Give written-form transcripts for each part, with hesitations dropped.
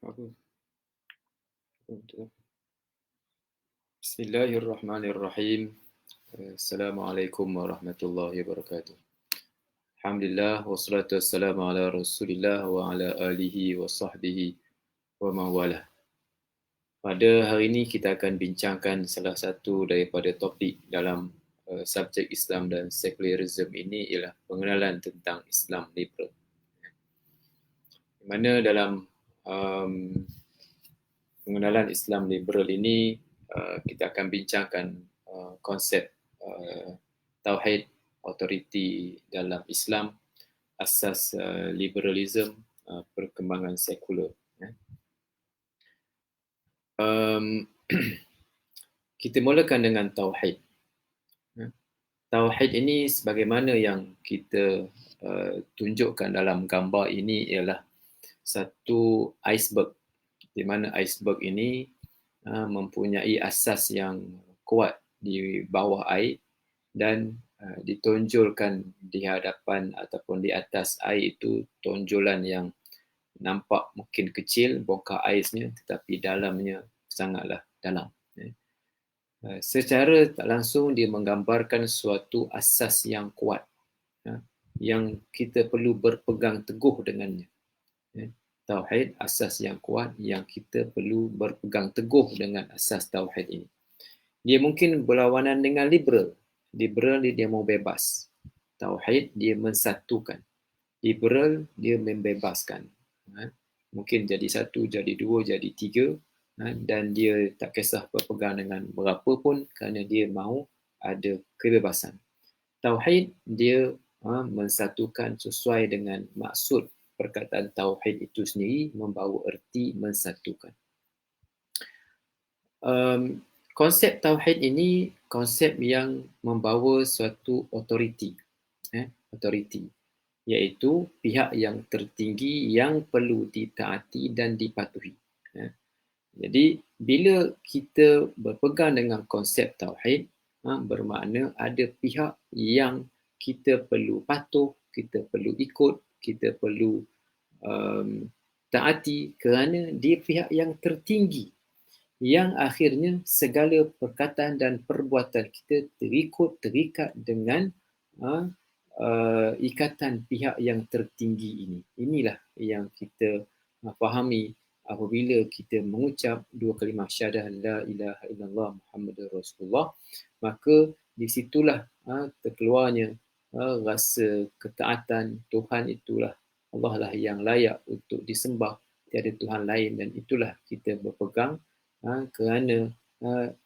Apa? Bismillahirrahmanirrahim. Assalamualaikum warahmatullahi wabarakatuh. Alhamdulillah wassalatu wassalamu ala Rasulillah wa ala alihi wa sahbihi wa mawalah. Pada hari ini kita akan bincangkan salah satu daripada topik dalam subjek Islam dan Secularism ini ialah pengenalan tentang Islam liberal. Di mana dalam um, pengenalan Islam liberal ini kita akan bincangkan konsep tauhid, autoriti dalam Islam, asas liberalism, perkembangan sekular. Kita mulakan dengan tauhid. Tauhid ini sebagaimana yang kita tunjukkan dalam gambar ini ialah satu iceberg, di mana iceberg ini mempunyai asas yang kuat di bawah air dan ditonjolkan di hadapan ataupun di atas air itu tonjolan yang nampak mungkin kecil bongkar airnya, tetapi dalamnya sangatlah dalam. Secara tak langsung dia menggambarkan suatu asas yang kuat yang kita perlu berpegang teguh dengannya. Tauhid, asas yang kuat yang kita perlu berpegang teguh dengan asas tauhid ini. Dia mungkin berlawanan dengan liberal. Liberal dia mau bebas. Tauhid dia mensatukan. Liberal dia membebaskan. Mungkin jadi satu, jadi dua, jadi tiga, dan dia tak kisah berpegang dengan berapa pun kerana dia mahu ada kebebasan. Tauhid dia mensatukan sesuai dengan maksud perkataan tauhid itu sendiri, membawa erti mensatukan. Konsep tauhid ini konsep yang membawa suatu autoriti, autoriti, iaitu pihak yang tertinggi yang perlu ditaati dan dipatuhi. Jadi bila kita berpegang dengan konsep tauhid, bermakna ada pihak yang kita perlu patuh, kita perlu ikut, kita perlu taati kerana dia pihak yang tertinggi, yang akhirnya segala perkataan dan perbuatan kita terikat dengan ikatan pihak yang tertinggi ini. Inilah yang kita fahami apabila kita mengucap dua kalimah syahadah la ilaha illallah Muhammadur Rasulullah, maka di situlah terkeluarnya rasa ketaatan Tuhan itulah Allah lah yang layak untuk disembah, tiada Tuhan lain, dan itulah kita berpegang kerana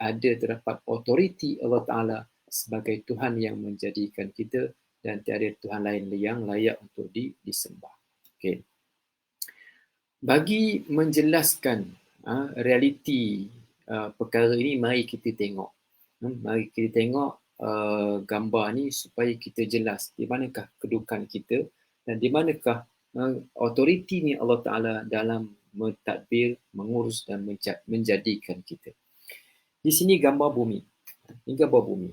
ada terdapat autoriti Allah Ta'ala sebagai Tuhan yang menjadikan kita dan tiada Tuhan lain yang layak untuk disembah. Okay. Bagi menjelaskan realiti perkara ini, mari kita tengok. Mari kita tengok gambar ni supaya kita jelas di manakah kedudukan kita dan di manakah autoriti ni Allah Ta'ala dalam mentadbir, mengurus dan menjadikan kita. Di sini gambar bumi. Ini gambar bumi.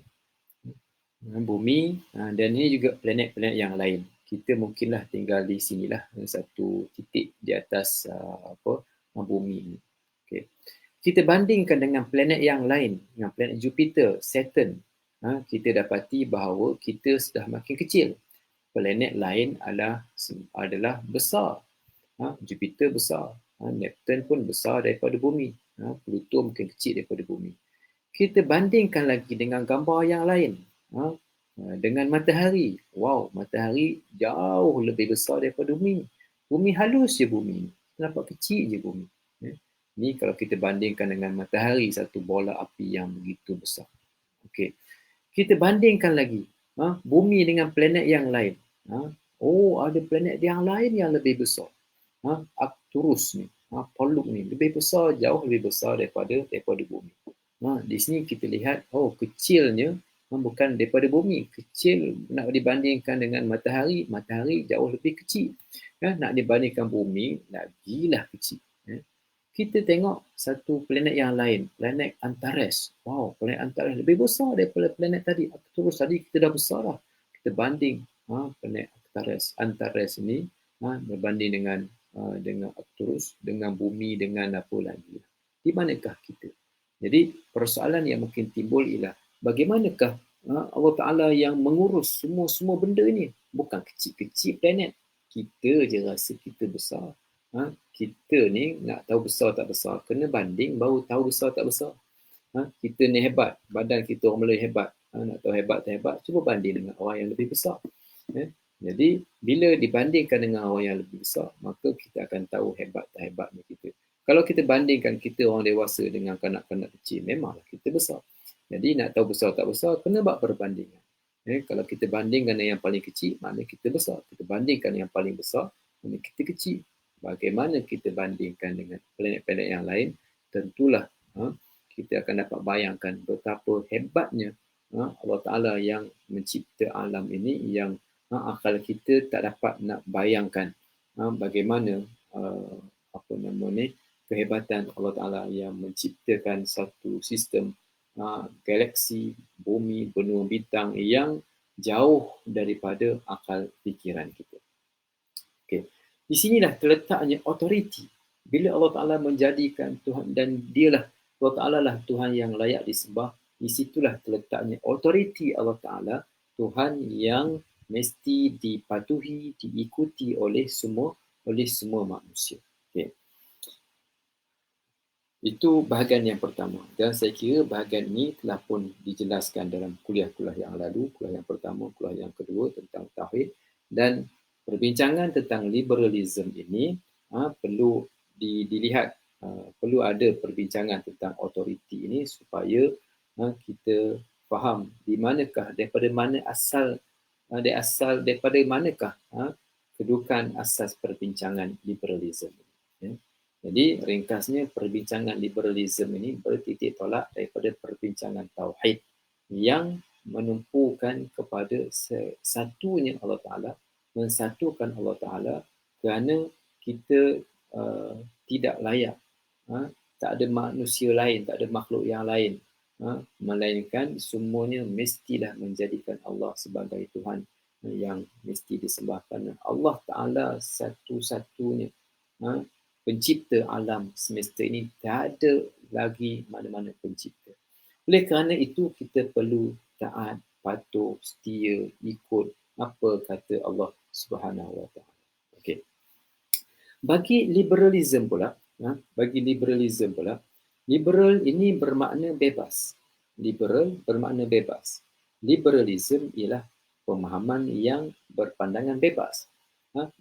Bumi dan ini juga planet-planet yang lain. Kita mungkinlah tinggal di sinilah, satu titik di atas bumi ini. Okay. Kita bandingkan dengan planet yang lain, dengan planet Jupiter, Saturn, kita dapati bahawa kita sudah makin kecil. Planet lain adalah besar. Jupiter besar, Neptune pun besar daripada bumi, Pluto mungkin kecil daripada bumi. Kita bandingkan lagi dengan gambar yang lain, dengan matahari. Wow, matahari jauh lebih besar daripada bumi. Bumi halus je bumi, nampak kecil je bumi. Ni kalau kita bandingkan dengan matahari, satu bola api yang begitu besar. Okey. Kita bandingkan lagi bumi dengan planet yang lain. Ada planet yang lain yang lebih besar. Arcturus ni, Pollux ni lebih besar, jauh lebih besar daripada bumi. Di sini kita lihat, kecilnya bukan daripada bumi, kecil nak dibandingkan dengan matahari, matahari jauh lebih kecil. Nak dibandingkan bumi, lagilah kecil. Kita tengok satu planet yang lain, planet Antares. Wow, planet Antares lebih besar daripada planet tadi. Arcturus tadi kita dah besar dah. Kita banding planet Antares ini berbanding dengan dengan Arcturus, dengan bumi, dengan apa lagi. Di manakah kita? Jadi persoalan yang mungkin timbul ialah bagaimanakah Allah Ta'ala yang mengurus semua benda ni? Bukan kecil-kecil planet. Kita je rasa kita besar. Kita ni nak tahu besar tak besar, kena banding baru tahu besar tak besar. Kita ni hebat, badan kita orang Melayu hebat. Nak tahu hebat tak hebat, cuba banding dengan orang yang lebih besar. Jadi bila dibandingkan dengan orang yang lebih besar, maka kita akan tahu hebat tak hebatnya kita. Kalau kita bandingkan kita orang dewasa dengan kanak-kanak kecil, memanglah kita besar. Jadi nak tahu besar tak besar, kena buat perbandingan. Kalau kita bandingkan dengan yang paling kecil, maknanya kita besar. Kita bandingkan yang paling besar, maknanya kita kecil. Bagaimana kita bandingkan dengan planet-planet yang lain, tentulah kita akan dapat bayangkan betapa hebatnya Allah Ta'ala yang mencipta alam ini, yang akal kita tak dapat nak bayangkan bagaimana kehebatan Allah Ta'ala yang menciptakan satu sistem galaksi, bumi, benua bintang yang jauh daripada akal fikiran kita. Okay. Di sinilah terletaknya authority. Bila Allah Ta'ala menjadikan Tuhan, dan dialah Allah Ta'ala lah Tuhan yang layak disembah, di situlah terletaknya authority Allah Ta'ala, Tuhan yang mesti dipatuhi, diikuti oleh semua manusia. Okay. Itu bahagian yang pertama. Dan saya kira bahagian ini telah pun dijelaskan dalam kuliah-kuliah yang lalu, kuliah yang pertama, kuliah yang kedua tentang tauhid. Dan perbincangan tentang liberalism ini perlu dilihat, perlu ada perbincangan tentang authority ini supaya kita faham di manakah, daripada manakah kedudukan asas perbincangan liberalism ini. Jadi ringkasnya perbincangan liberalism ini bertitik tolak daripada perbincangan tauhid yang menumpukan kepada satunya Allah Ta'ala, mensatukan Allah Ta'ala, kerana kita tidak layak, tak ada manusia lain, tak ada makhluk yang lain, melainkan semuanya mestilah menjadikan Allah sebagai Tuhan yang mesti disembah, kerana Allah Ta'ala satu-satunya pencipta alam semesta ini, tak ada lagi mana-mana pencipta. Oleh kerana itu kita perlu taat, patuh, setia, ikut apa kata Allah Subhanahu Wa Taala. Okey. Bagi liberalism pula, liberal ini bermakna bebas. Liberal bermakna bebas. Liberalism ialah pemahaman yang berpandangan bebas.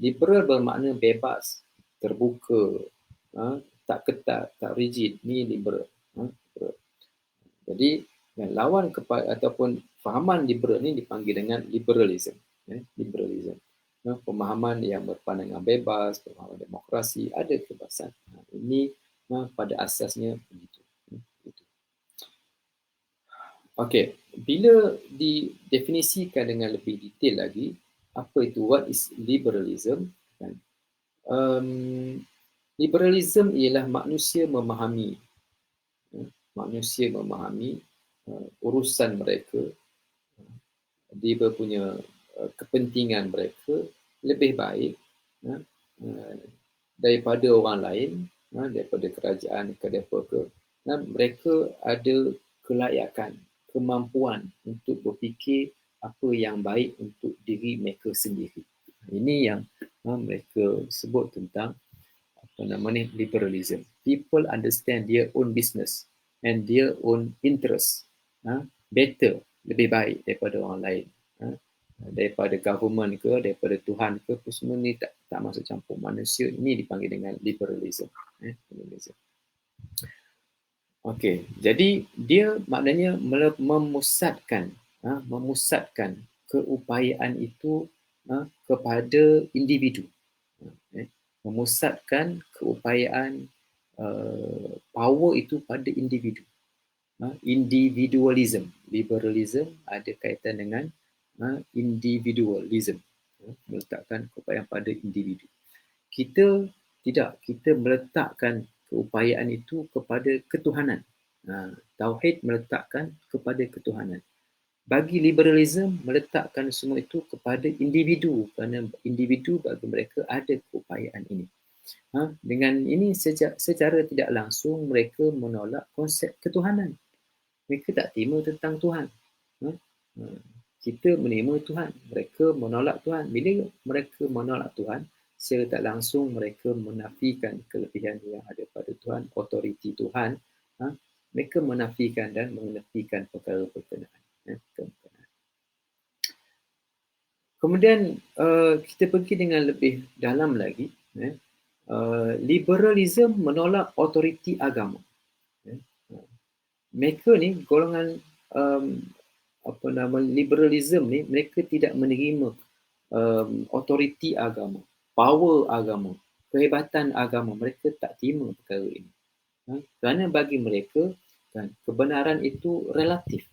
Liberal bermakna bebas, terbuka, tak ketat, tak rigid. Ni liberal. Jadi lawan kepada ataupun fahaman liberal ni dipanggil dengan liberalism. Liberalism. Pemahaman yang berpandangan bebas, pemahaman demokrasi, ada kebebasan. Ini pada asasnya begitu. Okey, bila didefinisikan dengan lebih detail lagi, apa itu, what is liberalism? Liberalism ialah manusia memahami urusan mereka, dia punya kepentingan mereka lebih baik daripada orang lain, daripada kerajaan ke apa-apa. Mereka ada kelayakan, kemampuan untuk berfikir apa yang baik untuk diri mereka sendiri. Ini yang mereka sebut tentang liberalism. People understand their own business and their own interest better, lebih baik daripada orang lain, daripada government ke, daripada Tuhan ke, semua ni tak masuk campur. Manusia ini dipanggil dengan liberalism. Okey, jadi dia maknanya memusatkan keupayaan itu kepada individu. Memusatkan keupayaan power itu pada individu. Individualism. Liberalism ada kaitan dengan individualism. Meletakkan keupayaan pada individu. Kita tidak. Kita meletakkan keupayaan itu kepada ketuhanan. Tauhid meletakkan kepada ketuhanan. Bagi liberalism, meletakkan semua itu kepada individu, kerana individu bagi mereka ada keupayaan ini. Dengan ini secara tidak langsung mereka menolak konsep ketuhanan. Mereka tak terima tentang Tuhan. Ha? Ha. Kita menerima Tuhan, mereka menolak Tuhan. Bila mereka menolak Tuhan, secara tak langsung mereka menafikan kelebihan yang ada pada Tuhan, otoriti Tuhan. Mereka menafikan dan menepikan perkara berkenaan. Kemudian kita pergi dengan lebih dalam lagi. Liberalism menolak otoriti agama. Mereka ni golongan liberalism ni, mereka tidak menerima otoriti agama, power agama, kehebatan agama. Mereka tak terima perkara ini. Kerana bagi mereka kebenaran itu relatif.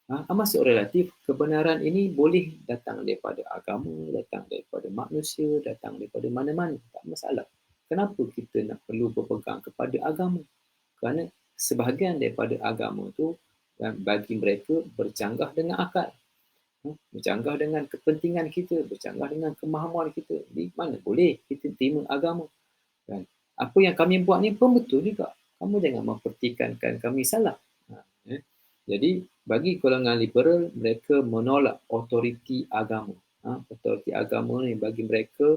Maksud relatif, kebenaran ini boleh datang daripada agama, datang daripada manusia, datang daripada mana-mana, tak masalah. Kenapa kita nak perlu berpegang kepada agama? Kerana sebahagian daripada agama tu bagi mereka bercanggah dengan akal, bercanggah dengan kepentingan kita, bercanggah dengan kemahaman kita. Di mana boleh kita terima agama? Apa yang kami buat ni pun betul juga. Kamu jangan mempertikankan kami salah. Jadi bagi golongan liberal, mereka menolak otoriti agama. Otoriti agama ni bagi mereka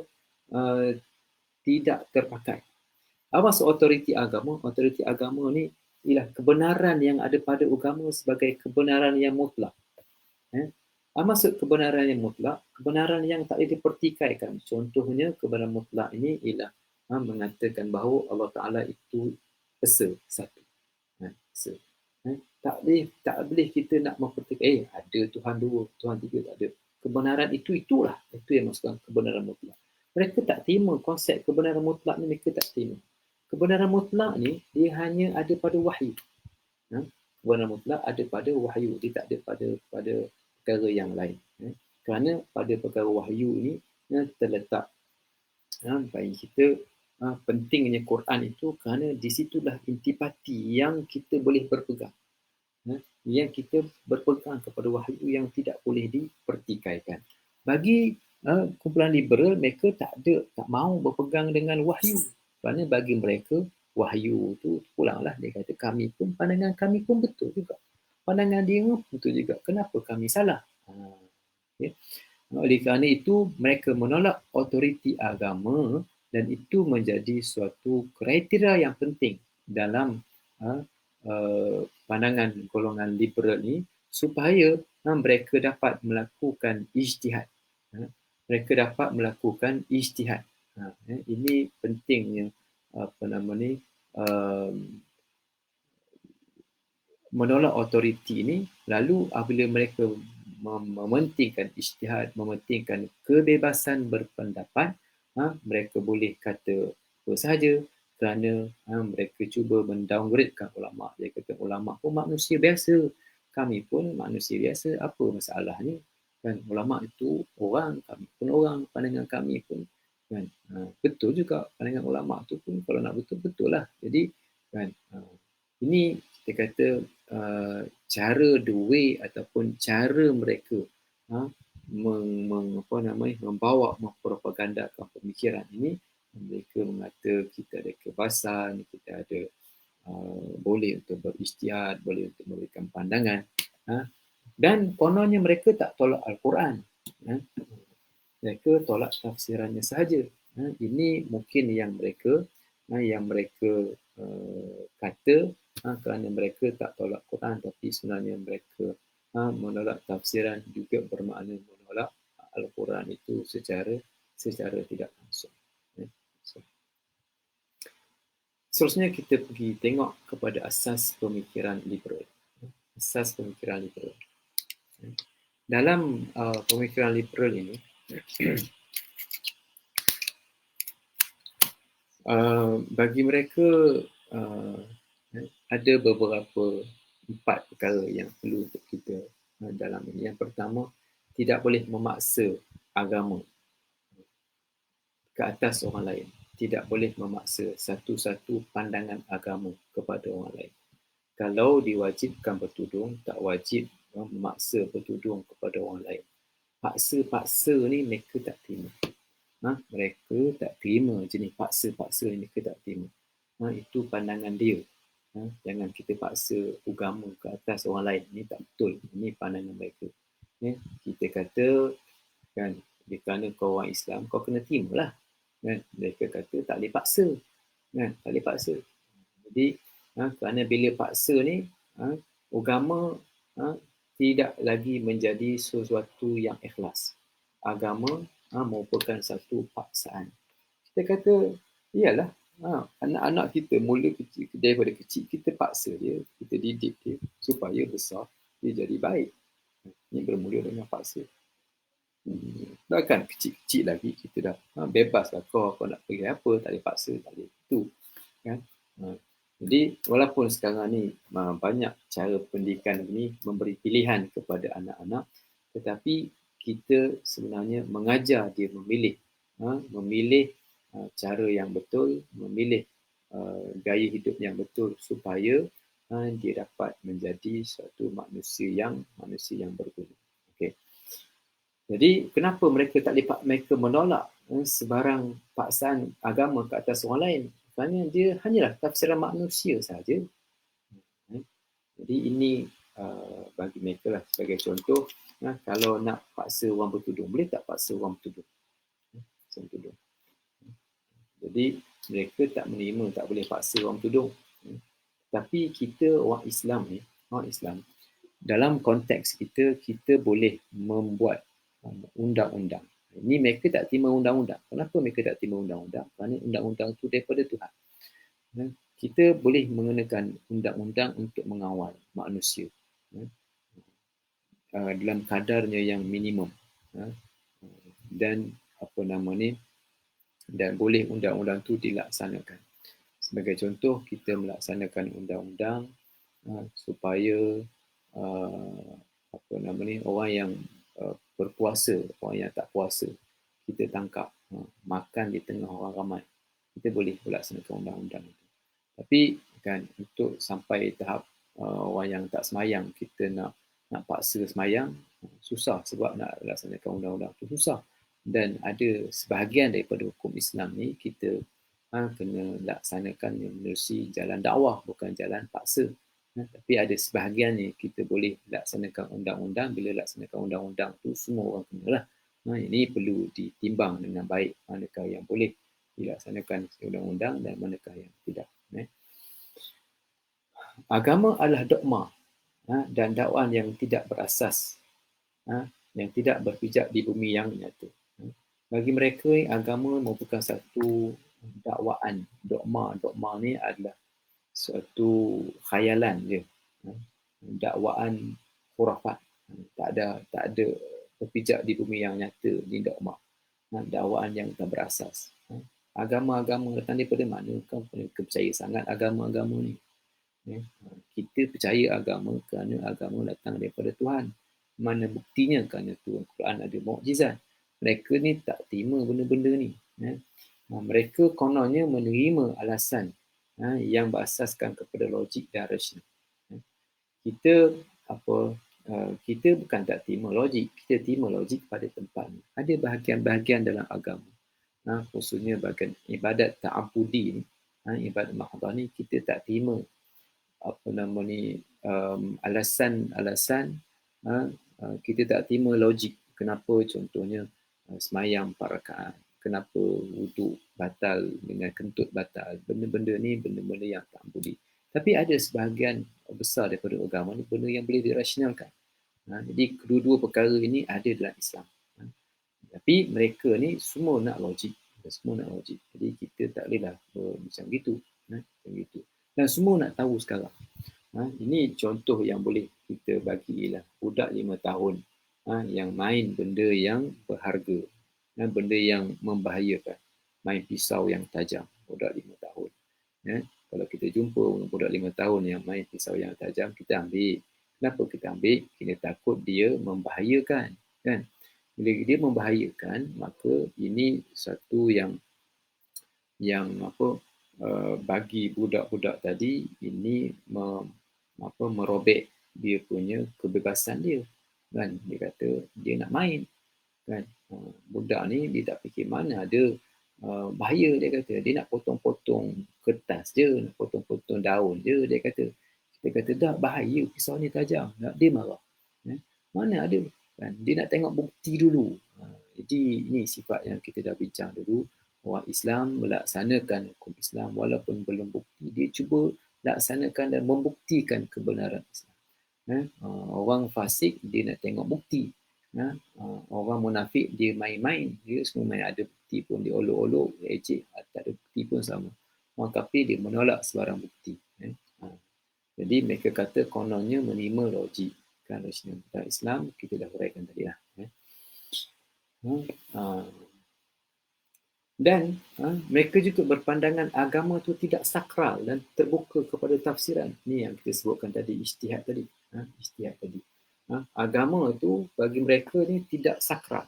tidak terpakai. Apa maksud otoriti agama? Otoriti agama ni ialah kebenaran yang ada pada agama sebagai kebenaran yang mutlak. Maksud kebenaran yang mutlak, kebenaran yang tak boleh dipertikaikan. Contohnya kebenaran mutlak ini ialah mengatakan bahawa Allah Ta'ala itu esa, satu. Esa. Tak boleh kita nak mempertikaikan, ada Tuhan dua, Tuhan tiga, tak ada. Kebenaran itulah. Itu yang maksudkan kebenaran mutlak. Mereka tak terima konsep kebenaran mutlak ni, mereka tak terima. Kebenaran mutlak ni, dia hanya ada pada wahyu. Kebenaran mutlak ada pada wahyu, dia tak ada pada perkara yang lain. Kerana pada perkara wahyu ni terletak bagi kita pentingnya Quran itu, kerana di situlah intipati yang kita boleh berpegang. Yang kita berpegang kepada wahyu yang tidak boleh dipertikaikan. Bagi kumpulan liberal, mereka tak mahu berpegang dengan wahyu. Kerana bagi mereka, wahyu tu pulanglah, dia kata pandangan kami pun betul juga. Pandangan dia pun betul juga. Kenapa kami salah? Oleh kerana itu, mereka menolak otoriti agama dan itu menjadi suatu kriteria yang penting dalam pandangan golongan liberal ni, supaya mereka dapat melakukan ijtihad. Mereka dapat melakukan ijtihad. Ini pentingnya menolak otoriti ini. Lalu apabila mereka mementingkan ijtihad, mementingkan kebebasan berpendapat, mereka boleh kata apa sahaja, kerana mereka cuba mendowngradekan ulama'. Dia kata ulama' pun manusia biasa, kami pun manusia biasa, apa masalahnya? Kan, ulama' itu orang, kami pun orang, pandangan kami pun kan, betul juga, pandangan ulama' tu pun kalau nak betul lah. Jadi kan, ini kita kata cara the way ataupun cara mereka membawa mempropagandakan pemikiran ini. Mereka mengata kita ada kebebasan, kita ada boleh untuk berijtihad, boleh untuk memberikan pandangan. Dan kononnya mereka tak tolak Al-Quran. Mereka tolak tafsirannya sahaja. Ini mungkin yang mereka kata kerana mereka tak tolak Quran, tapi sebenarnya mereka menolak tafsiran juga bermakna menolak Al-Quran itu secara tidak langsung. Seterusnya kita pergi tengok kepada asas pemikiran liberal. Asas pemikiran liberal. Dalam pemikiran liberal ini, bagi mereka ada beberapa 4 perkara yang perlu untuk kita dalam ini. Yang pertama, tidak boleh memaksa agama ke atas orang lain. Tidak boleh memaksa satu-satu pandangan agama kepada orang lain. Kalau diwajibkan bertudung, tak wajib memaksa bertudung kepada orang lain. Paksa-paksa ni mereka tak terima. Mereka tak terima jenis paksa-paksa yang mereka tak terima. Itu pandangan dia. Jangan kita paksa agama ke atas orang lain. Ini tak betul. Ini pandangan mereka. Kita kata kan, kerana kau orang Islam, kau kena terima lah. Kan? Mereka kata tak boleh paksa. Kan? Tak boleh paksa. Jadi kerana bila paksa ni, agama tidak lagi menjadi sesuatu yang ikhlas. Agama merupakan satu paksaan. Kita kata, iyalah, anak-anak kita mula kecil, daripada kecil kita paksa dia, kita didik dia supaya besar dia jadi baik. Ini bermula dengan paksa. Bahkan kecil-kecil lagi kita dah bebas lah, kau nak pergi apa, tak boleh paksa, tak boleh itu kan. Jadi walaupun sekarang ni banyak cara pendidikan ini memberi pilihan kepada anak-anak, tetapi kita sebenarnya mengajar dia memilih cara yang betul, memilih gaya hidup yang betul supaya dia dapat menjadi suatu manusia yang berguna. Okay. Jadi kenapa mereka tak lipat, mereka menolak sebarang paksaan agama ke atas orang lain? Kerana dia hanyalah tafsiran manusia saja. Jadi ini bagi mereka lah sebagai contoh, kalau nak paksa orang bertudung, boleh tak paksa orang bertudung? Jadi mereka tak menerima, tak boleh paksa orang bertudung. Tapi kita orang Islam ni, dalam konteks kita, kita boleh membuat undang-undang. Ini mereka tak terima undang-undang. Kenapa mereka tak terima undang-undang? Kerana undang-undang itu daripada Tuhan. Kita boleh mengenakan undang-undang untuk mengawal manusia dalam kadarnya yang minimum. Dan dan boleh undang-undang itu dilaksanakan. Sebagai contoh, kita melaksanakan undang-undang supaya orang yang berpuasa, orang yang tak puasa, kita tangkap makan di tengah orang ramai. Kita boleh melaksanakan undang-undang itu. Tapi kan untuk sampai tahap orang yang tak semayang, kita nak paksa semayang, susah sebab nak laksanakan undang-undang itu susah. Dan ada sebahagian daripada hukum Islam ni kita kena laksanakan menerusi jalan dakwah, bukan jalan paksa. Tapi ada sebahagian ni kita boleh laksanakan undang-undang. Bila laksanakan undang-undang tu semua orang kenalah. Ini perlu ditimbang dengan baik, manakah yang boleh dilaksanakan undang-undang dan manakah yang tidak. Agama adalah dogma dan dakwaan yang tidak berasas, yang tidak berpijak di bumi yang nyata. Bagi mereka, agama merupakan satu dakwaan. Dogma ni adalah suatu khayalan je. Dakwaan khurafat. Tak ada berpijak di bumi yang nyata di dogma. Dakwaan yang tak berasas. Agama-agama datang daripada mana? Kau percaya sangat agama-agama ni. Kita percaya agama kerana agama datang daripada Tuhan. Mana buktinya? Kerana Tuhan Quran ada mukjizat. Mereka ni tak terima benda-benda ni. Mereka kononnya menerima alasan yang berasaskan kepada logik dan rasional. Kita bukan tak terima logik, kita terima logik pada tempatnya. Ada bahagian-bahagian dalam agama, khususnya bahagian ibadat ta'abudi ni, ibadat mahadah ni, kita tak terima alasan kita tak terima logik. Kenapa contohnya semayang 4 rakaat, kenapa wuduk batal dengan kentut batal. Benda-benda ni benda-benda yang tak budi. Tapi ada sebahagian besar daripada agama ni benda yang boleh dirasionalkan. Jadi kedua-dua perkara ini ada dalam Islam. Tapi mereka ni semua nak logik. Jadi kita tak bolehlah macam gitu. Dan semua nak tahu sekarang. Ini contoh yang boleh kita bagilah. Budak 5 tahun yang main benda yang berharga, benda yang membahayakan. Main pisau yang tajam, budak 5 tahun. Kalau kita jumpa budak 5 tahun yang main pisau yang tajam, kita ambil. Kenapa kita ambil? Kita takut dia membahayakan. Kan? Bila dia membahayakan, maka ini satu yang bagi budak-budak tadi, ini merobek dia punya kebebasan dia. Kan? Dia kata dia nak main. Kan? Budak ni dia tak fikir mana ada bahaya, dia kata. Dia nak potong-potong kertas je, nak potong-potong daun je, dia kata. Kita kata, dah bahaya, pisau ni tajam. Dia marah. Mana ada? Kan? Dia nak tengok bukti dulu. Jadi ini sifat yang kita dah bincang dulu. Orang Islam melaksanakan hukum Islam walaupun belum bukti. Dia cuba laksanakan dan membuktikan kebenaran Islam. Orang fasik, dia nak tengok bukti. Orang munafik, dia main-main. Dia semua main, ada bukti pun dia olok-olok, dia ejek, tak ada bukti pun sama. Orang kafir, dia menolak sebarang bukti. Jadi mereka kata kononnya menerima logik. Kan rasional. Islam, kita dah huraikan tadi lah. Dan mereka juga berpandangan agama tu tidak sakral dan terbuka kepada tafsiran. Ni yang kita sebutkan tadi, ijtihad tadi. Agama tu bagi mereka ni tidak sakral.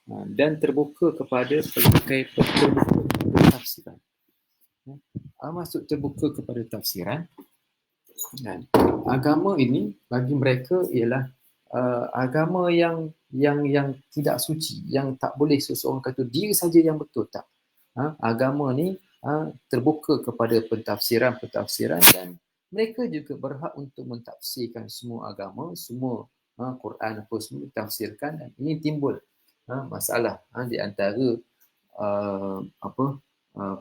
Dan terbuka kepada pelbagai tafsiran. Maksud terbuka kepada tafsiran. Dan agama ini bagi mereka ialah agama yang tidak suci, yang tak boleh seseorang kata dia saja yang betul, tak. Agama ni terbuka kepada pentafsiran dan mereka juga berhak untuk mentafsirkan semua agama, semua Quran apa semua ditafsirkan, dan ini timbul masalah di antara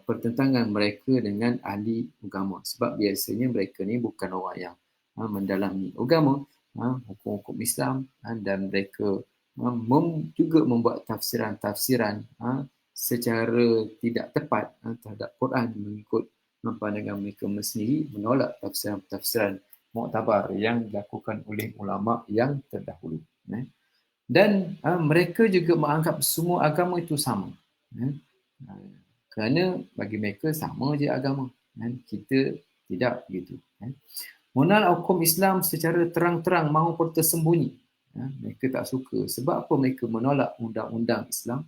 pertentangan mereka dengan ahli agama, sebab biasanya mereka ni bukan orang yang mendalami agama, hukum-hukum Islam, dan mereka juga membuat tafsiran-tafsiran secara tidak tepat terhadap Quran mengikut pandangan mereka sendiri, menolak tafsiran-tafsiran muktabar yang dilakukan oleh ulama yang terdahulu. Dan mereka juga menganggap semua agama itu sama. Kerana bagi mereka sama je agama. Kita tidak begitu. Menolak hukum Islam secara terang-terang maupun tersembunyi. Mereka tak suka. Sebab apa mereka menolak undang-undang Islam?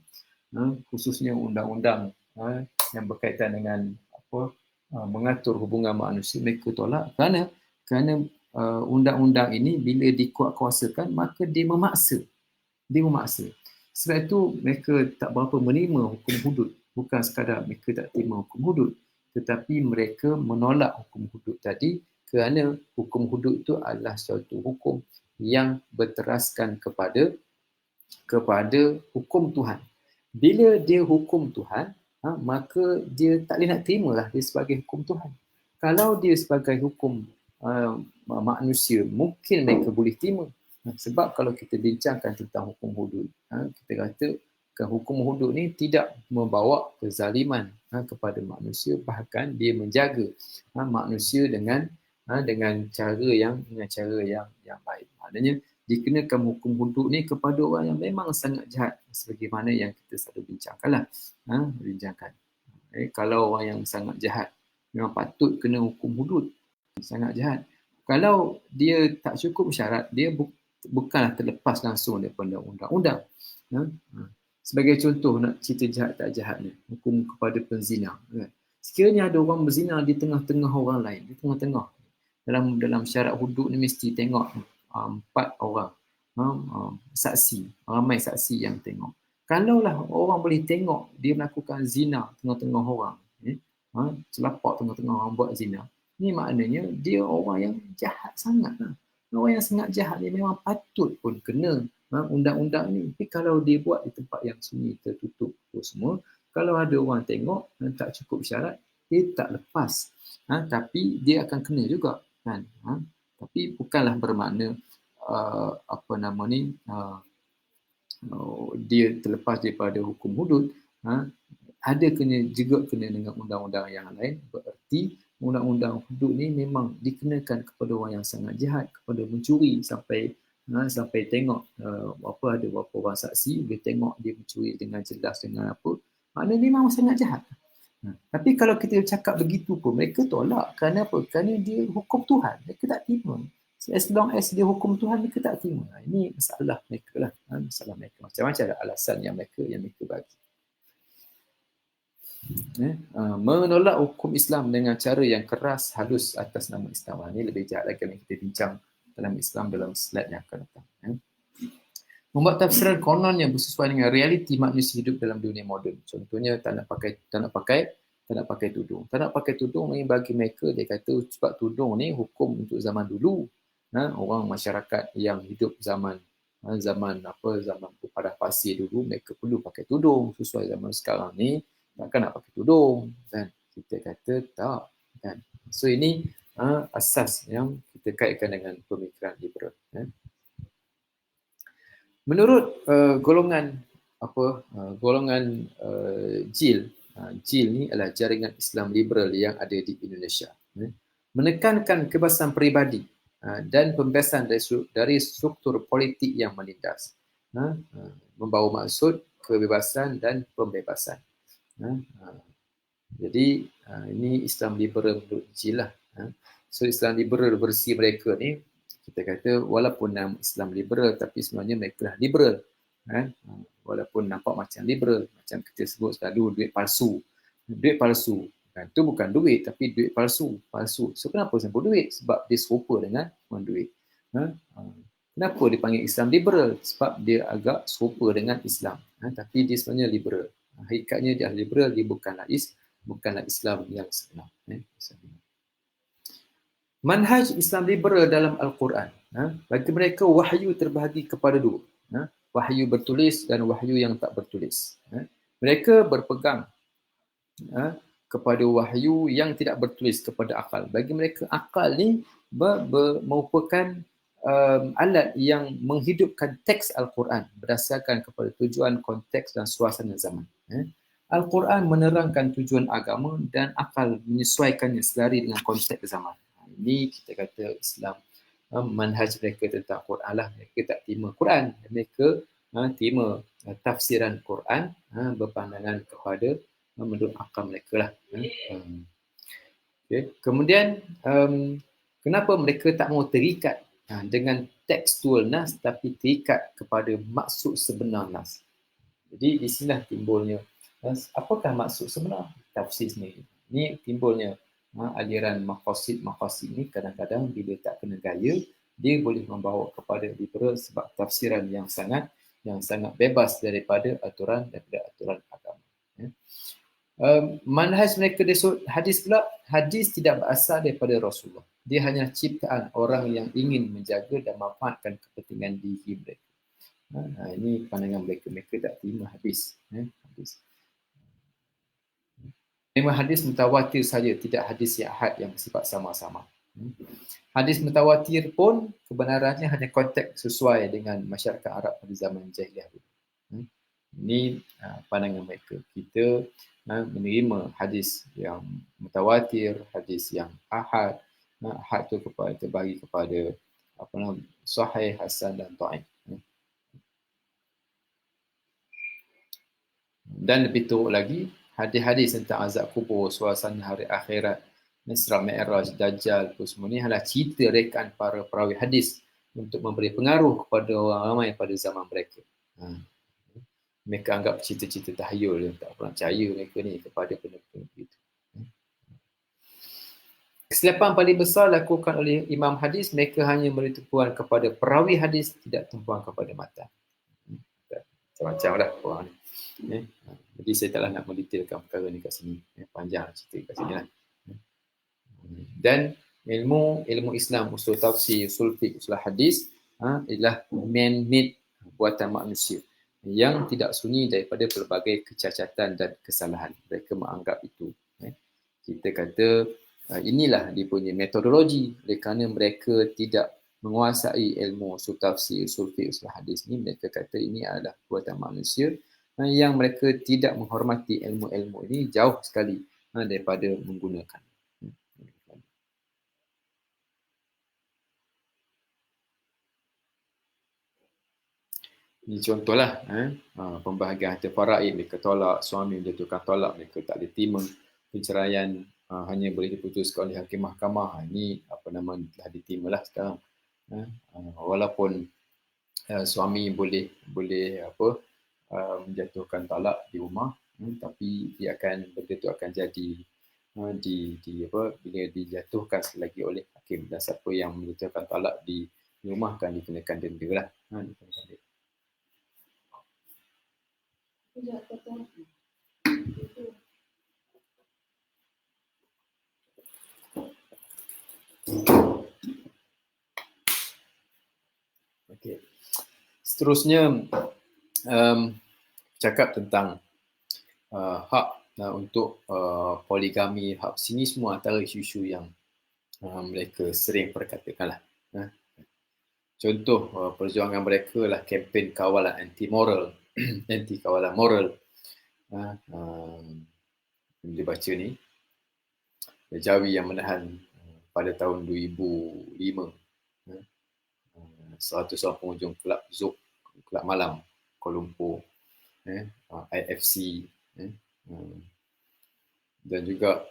Khususnya undang-undang yang berkaitan dengan mengatur hubungan manusia. Mereka tolak kerana undang-undang ini bila dikuatkuasakan, maka dia memaksa. Sebab itu mereka tak berapa menerima hukum hudud. Bukan sekadar mereka tak terima hukum hudud, tetapi mereka menolak hukum hudud tadi kerana hukum hudud itu adalah suatu hukum yang berteraskan kepada hukum Tuhan. Bila dia hukum Tuhan, maka dia tak boleh nak terima lah dia sebagai hukum Tuhan. Kalau dia sebagai hukum manusia, mungkin mereka boleh terima. Sebab kalau kita bincangkan tentang hukum hudud, kita kata hukum hudud ni tidak membawa kezaliman kepada manusia, bahkan dia menjaga manusia dengan cara yang baik. Maknanya dikenakan hukum hudud ni kepada orang yang memang sangat jahat, sebagaimana yang kita selalu bincangkanlah. Kalau orang yang sangat jahat memang patut kena hukum hudud, sangat jahat. Kalau dia tak cukup syarat, dia bukanlah terlepas langsung daripada undang-undang. Sebagai contoh, nak cerita jahat tak jahat ni, hukum kepada penzina. Sekiranya ada orang berzina di tengah-tengah orang lain, di tengah-tengah, dalam syarat hudud ni mesti tengok 4 orang saksi, ramai saksi yang tengok. Kalaulah orang boleh tengok dia melakukan zina tengah-tengah orang, celapak tengah-tengah orang buat zina, ni maknanya dia orang yang jahat sangat. Orang yang sangat jahat ni memang patut pun kena undang-undang ni. Tapi kalau dia buat di tempat yang sunyi, tertutup semua, kalau ada orang tengok dan tak cukup syarat, dia tak lepas. Tapi dia akan kena juga. Kan? Tapi bukanlah bermakna dia terlepas daripada hukum hudud. Ada juga kena dengan undang-undang yang lain. Bererti undang-undang hudud ni memang dikenakan kepada orang yang sangat jahat, kepada mencuri sampai tengok ada berapa orang saksi dia tengok dia mencuri dengan jelas, dengan apa, maknanya dia memang sangat jahat. Tapi kalau kita cakap begitu pun mereka tolak. Kerana apa? Kerana dia hukum Tuhan, mereka tak terima. As long as dia hukum Tuhan, mereka tak terima. Ini masalah mereka lah. Masalah mereka. Macam-macam alasan yang mereka bagi. Menolak hukum Islam dengan cara yang keras, halus atas nama Islam. Ini lebih jahat lagi yang kita bincang dalam Islam dalam slide yang akan datang. Membuat tafsiran kononnya bersesuaian dengan realiti manusia hidup dalam dunia moden. Contohnya tak nak pakai tudung. Tak nak pakai tudung ni bagi mereka dia kata sebab tudung ni hukum untuk zaman dulu. Orang masyarakat yang hidup zaman padang pasir dulu mereka perlu pakai tudung. Sesuai zaman sekarang ni takkan nak pakai tudung kan. Kita kata tak kan. So ini asas yang kita kaitkan dengan pemikiran liberal. Menurut JIL ni adalah jaringan Islam liberal yang ada di Indonesia. Menekankan kebebasan peribadi dan pembebasan dari struktur politik yang menindas. Membawa maksud kebebasan dan pembebasan. Jadi ini Islam liberal menurut JIL lah. So Islam liberal versi mereka ni kita kata walaupun nama Islam liberal tapi sebenarnya mereka lah liberal walaupun nampak macam liberal, macam kita sebut selalu duit palsu kan? Itu bukan duit tapi duit palsu. So kenapa sebut duit? Sebab dia serupa dengan duit. Kenapa dipanggil Islam liberal? Sebab dia agak serupa dengan Islam tapi dia sebenarnya liberal. Hakikatnya dia liberal, dia bukanlah Islam yang sebenar. Manhaj Islam liberal dalam Al-Quran. Bagi mereka, wahyu terbahagi kepada dua. Wahyu bertulis dan wahyu yang tak bertulis. Mereka berpegang kepada wahyu yang tidak bertulis kepada akal. Bagi mereka, akal ni merupakan alat yang menghidupkan teks Al-Quran berdasarkan kepada tujuan, konteks dan suasana zaman. Al-Quran menerangkan tujuan agama dan akal menyesuaikannya selari dengan konteks zaman. Ini kita kata Islam manhaj mereka tentang Quran lah. Mereka tak terima Quran. Mereka terima tafsiran Quran berpandangan kepada menurut akal mereka lah. Okay. Kemudian kenapa mereka tak mahu terikat dengan tekstual nas tapi terikat kepada maksud sebenar nas. Jadi di sinilah timbulnya apakah maksud sebenar tafsir sendiri. Ini timbulnya aliran maqasid ni kadang-kadang bila tak kena gaya dia boleh membawa kepada liberal sebab tafsiran yang sangat bebas daripada aturan agama. Manhaj mereka disebut hadis pula. Hadis tidak berasal daripada Rasulullah. Dia hanya ciptaan orang yang ingin menjaga dan memanfaatkan kepentingan diri mereka. Ini pandangan mereka tak terima hadis. Memang hadis mutawatir saja, tidak hadis yang ahad yang bersifat sama-sama. Hadis mutawatir pun kebenarannya hanya konteks sesuai dengan masyarakat Arab pada zaman jahiliah dulu. Ini pandangan mereka. Kita menerima hadis yang mutawatir, hadis yang ahad. Ahad itu terbagi kepada sahih, hasan dan dhaif. Dan lebih teruk lagi, hadis-hadis tentang azab kubur, suasana hari akhirat, Isra Mi'raj, Dajjal, semua ni adalah cerita rekaan para perawi hadis untuk memberi pengaruh kepada orang ramai pada zaman mereka. Mereka anggap cerita-cerita tahyul, tak pernah percaya mereka ni kepada benda-benda itu. Kesilapan paling besar dilakukan oleh imam hadis, mereka hanya memberi tumpuan kepada perawi hadis, tidak tumpuan kepada matan. Macam-macam lah orang ni. Jadi saya taklah nak mendetailkan perkara ni kat sini. Panjang cerita kat sini lah. Dan ilmu Islam, usul tafsir, usul fiqh, usul hadis ialah man-made buatan manusia yang tidak sunyi daripada pelbagai kecacatan dan kesalahan. Mereka menganggap itu. Kita kata inilah dia punya metodologi. Oleh kerana mereka tidak menguasai ilmu usul tafsir, usul fiqh, usul hadis ni, mereka kata ini adalah buatan manusia yang mereka tidak menghormati ilmu-ilmu ini jauh sekali daripada menggunakan. Ini contohlah pembahagian harta faraid, mereka tolak, suami menjatuhkan tolak, mereka tak diterima, penceraian hanya boleh diputuskan oleh hakim mahkamah. Ini telah diterimalah sekarang. Walaupun suami boleh menjatuhkan talak di rumah, tapi benda itu akan jadi bila dijatuhkan sekali lagi oleh hakim, dan siapa yang menjatuhkan talak di rumah akan dikenakan denda lah. Okey. Seterusnya, cakap tentang hak untuk poligami, hak sini semua antara isu-isu yang mereka sering perkatakan lah. Contoh perjuangan mereka lah kempen kawalan anti moral, anti kawalan moral. Dia baca ni, Jawi yang menahan pada tahun 2005 100 orang pengunjung kelab Zouk, kelab malam Kuala Lumpur, IFC, dan juga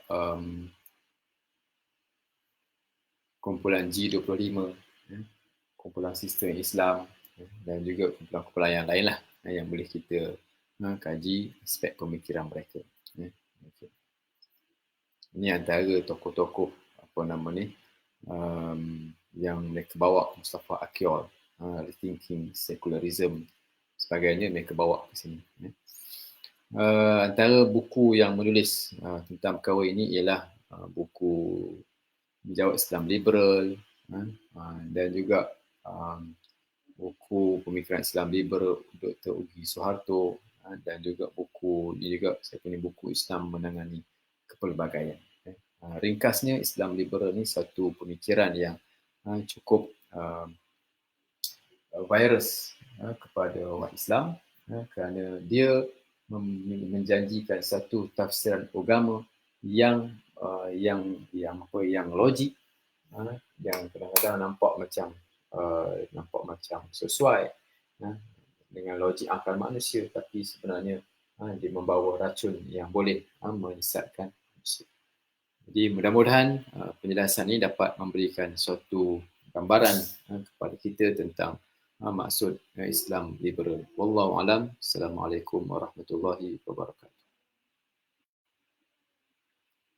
kumpulan G25, kumpulan Sistem Islam, dan juga kumpulan-kumpulan yang lain lah yang boleh kita kaji aspek pemikiran mereka. Ini antara tokoh-tokoh apa nama ni yang mereka bawa, Mustafa Akyol, Rethinking Secularism, sebagainya mereka bawa ke sini. Antara buku yang menulis tentang perkara ini ialah buku Menjawab Islam Liberal, dan juga buku Pemikiran Islam Liberal Dr. Ugi Soeharto, dan juga buku ini juga saya punya buku Islam Menangani Kepelbagaian. Ringkasnya, Islam Liberal ni satu pemikiran yang cukup virus kepada umat Islam, kerana dia menjanjikan satu tafsiran agama yang logik, yang kadang-kadang nampak macam sesuai dengan logik akal manusia, tapi sebenarnya dia membawa racun yang boleh menyesatkan manusia. Jadi mudah-mudahan penjelasan ini dapat memberikan suatu gambaran kepada kita tentang maksud Islam liberal. Wallahu alam. Assalamualaikum warahmatullahi wabarakatuh.